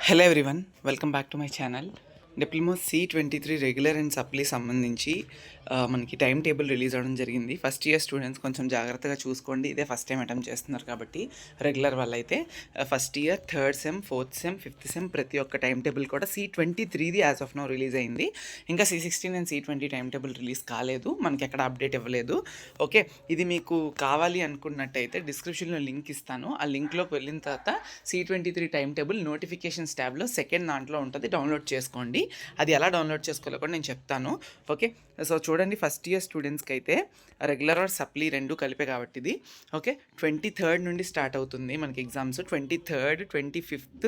Hello everyone, welcome back to my channel. Diploma C23 regular and supply సంబంధించి మనకి time table release అవ్వడం జరిగింది. First year students కొంచెం జాగ్రత్తగా చూసుకోండి. ఇదే ఫస్ట్ టైం అటెంప్ట్ చేస్తున్నారు కాబట్టి రెగ్యులర్ వల్ల అయితే first year, third sem, fourth sem, fifth sem ప్రతి ఒక్క టైం టేబుల్ కూడా C23ది యాజ్ ఆఫ్ నౌ రిలీజ్ అయింది. ఇంకా C16 and C20 time table release కాలేదు, మనకి ఎక్కడ అప్డేట్ ఇవ్వలేదు. ఓకే, ఇది మీకు కావాలి అనుకున్నట్టయితే డిస్క్రిప్షన్లో లింక్ ఇస్తాను. ఆ లింక్లోకి వెళ్ళిన తర్వాత C23 టైం టేబుల్ నోటిఫికేషన్స్ ట్యాబ్లో సెకండ్ దాంట్లో ఉంటుంది, డౌన్లోడ్ చేసుకోండి. అది ఎలా డౌన్లోడ్ చేసుకోవాలో కూడా నేను చెప్తాను. ఓకే, సో చూడండి, ఫస్ట్ ఇయర్ స్టూడెంట్స్కి అయితే రెగ్యులర్ ఆర్ సప్లీ రెండు కలిపే కాబట్టి ఇది ఓకే 23rd నుండి స్టార్ట్ అవుతుంది మనకి exams. 23rd, 25th,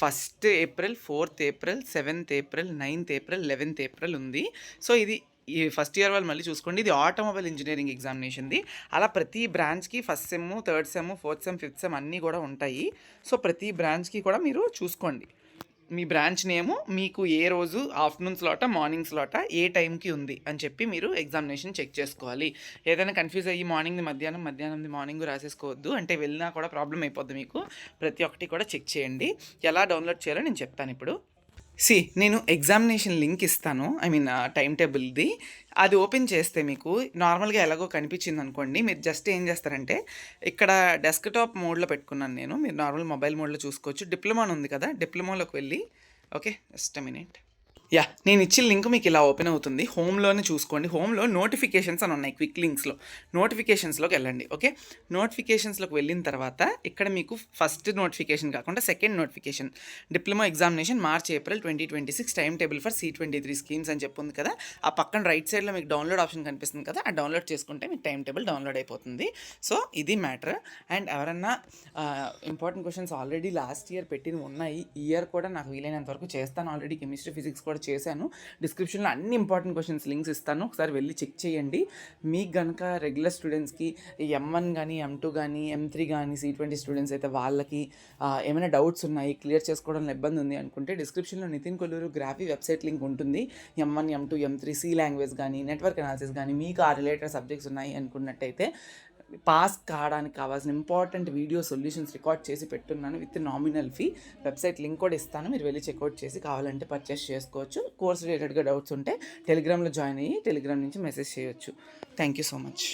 1st April, 4th April, 7th April, 9th April, 11th April ఉంది. సో ఇది ఈ ఫస్ట్ ఇయర్ వాళ్ళు మళ్ళీ చూసుకోండి, ఇది ఆటోమొబైల్ ఇంజనీరింగ్ ఎగ్జామినేషన్ది. అలా ప్రతి బ్రాంచ్కి first sem, third sem, fourth sem, fifth sem అన్నీ కూడా ఉంటాయి. సో ప్రతి బ్రాంచ్కి కూడా మీరు చూసుకోండి, మీ బ్రాంచ్ నేము, మీకు ఏ రోజు ఆఫ్టర్నూన్ స్లాటా, మార్నింగ్ స్లాటా, ఏ టైంకి ఉంది అని చెప్పి మీరు ఎగ్జామినేషన్ చెక్ చేసుకోవాలి. ఏదైనా కన్ఫ్యూజ్ అయ్యి మార్నింగ్ది మధ్యాహ్నం, మధ్యాహ్నంది మార్నింగ్ రాసేసుకోవద్దు, అంటే వెళ్ళినా కూడా ప్రాబ్లం అయిపోద్ది మీకు. ప్రతి ఒక్కటి కూడా చెక్ చేయండి. ఎలా డౌన్లోడ్ చేయాలో నేను చెప్తాను ఇప్పుడు. నేను ఎగ్జామినేషన్ లింక్ ఇస్తాను, టైం టేబుల్ది. అది ఓపెన్ చేస్తే మీకు నార్మల్గా ఎలాగో కనిపించింది అనుకోండి. మీరు జస్ట్ ఏం చేస్తారంటే, ఇక్కడ డెస్క్టాప్ మోడ్లో పెట్టుకున్నాను నేను, మీరు నార్మల్ మొబైల్ మోడ్లో చూసుకోవచ్చు. డిప్లొమా ఉంది కదా, డిప్లొమాలోకి వెళ్ళి ఓకే జస్ట్ మినిట్. నేను ఇచ్చిన లింక్ మీకు ఇలా ఓపెన్ అవుతుంది. హోమ్లోనే చూసుకోండి. హోమ్లో నోటిఫికేషన్స్ అని ఉన్నాయి, క్విక్ లింక్స్లో. నోటిఫికేషన్స్లోకి వెళ్ళండి. ఓకే, నోటిఫికేషన్స్లోకి వెళ్ళిన తర్వాత ఇక్కడ మీకు ఫస్ట్ నోటిఫికేషన్ కాకుండా second notification, diploma examination March April 2026 time table for C23 schemes అని చెప్పుంది కదా. ఆ పక్కన రైట్ సైడ్లో మీకు డౌన్లోడ్ ఆప్షన్ కనిపిస్తుంది కదా, ఆ డౌన్లోడ్ చేసుకుంటే మీకు టైం టేబుల్ డౌన్లోడ్ అయిపోతుంది. సో ఇది మ్యాటర్. అండ్ ఎవరన్నా important questions already last year పెట్టినవి ఉన్నాయి, ఈ ఇయర్ కూడా నాకు వీలైనంత వరకు చేస్తాను. ఆల్రెడీ కెమిస్ట్రీ, ఫిజిక్స్ కూడా చేశాను. డిస్క్రిప్షన్లో అన్ని ఇంపార్టెంట్ క్వశ్చన్స్ లింక్స్ ఇస్తాను, ఒకసారి వెళ్ళి చెక్ చేయండి. మీకు కనుక రెగ్యులర్ స్టూడెంట్స్కి M1 కానీ, M2 కానీ, M3 కానీ, C20 స్టూడెంట్స్ అయితే వాళ్ళకి ఏమైనా డౌట్స్ ఉన్నాయి, క్లియర్ చేసుకోవడంలో ఇబ్బంది ఉంది అనుకుంటే డిస్క్రిప్షన్లో నితిన్ కొల్లూరు గ్రాఫీ వెబ్సైట్ లింక్ ఉంటుంది. M1, M2, M3, C language కానీ, నెట్వర్క్ అనాలిసిస్ కానీ, మీకు ఆ రిలేటెడ్ సబ్జెక్ట్స్ ఉన్నాయి అనుకున్నట్టయితే పాస్ కావడానికి కావాల్సిన ఇంపార్టెంట్ వీడియో సొల్యూషన్స్ రికార్డ్ చేసి పెట్టున్నాను with nominal fee. Website link కూడా ఇస్తాను, మీరు వెళ్ళి చెక్అవుట్ చేసి కావాలంటే పర్చేస్ చేసుకోవచ్చు. కోర్స్ రిలేటెడ్గా డౌట్స్ ఉంటే టెలిగ్రామ్లో జాయిన్ అయ్యి టెలిగ్రామ్ నుంచి మెసేజ్ చేయొచ్చు. Thank you so much.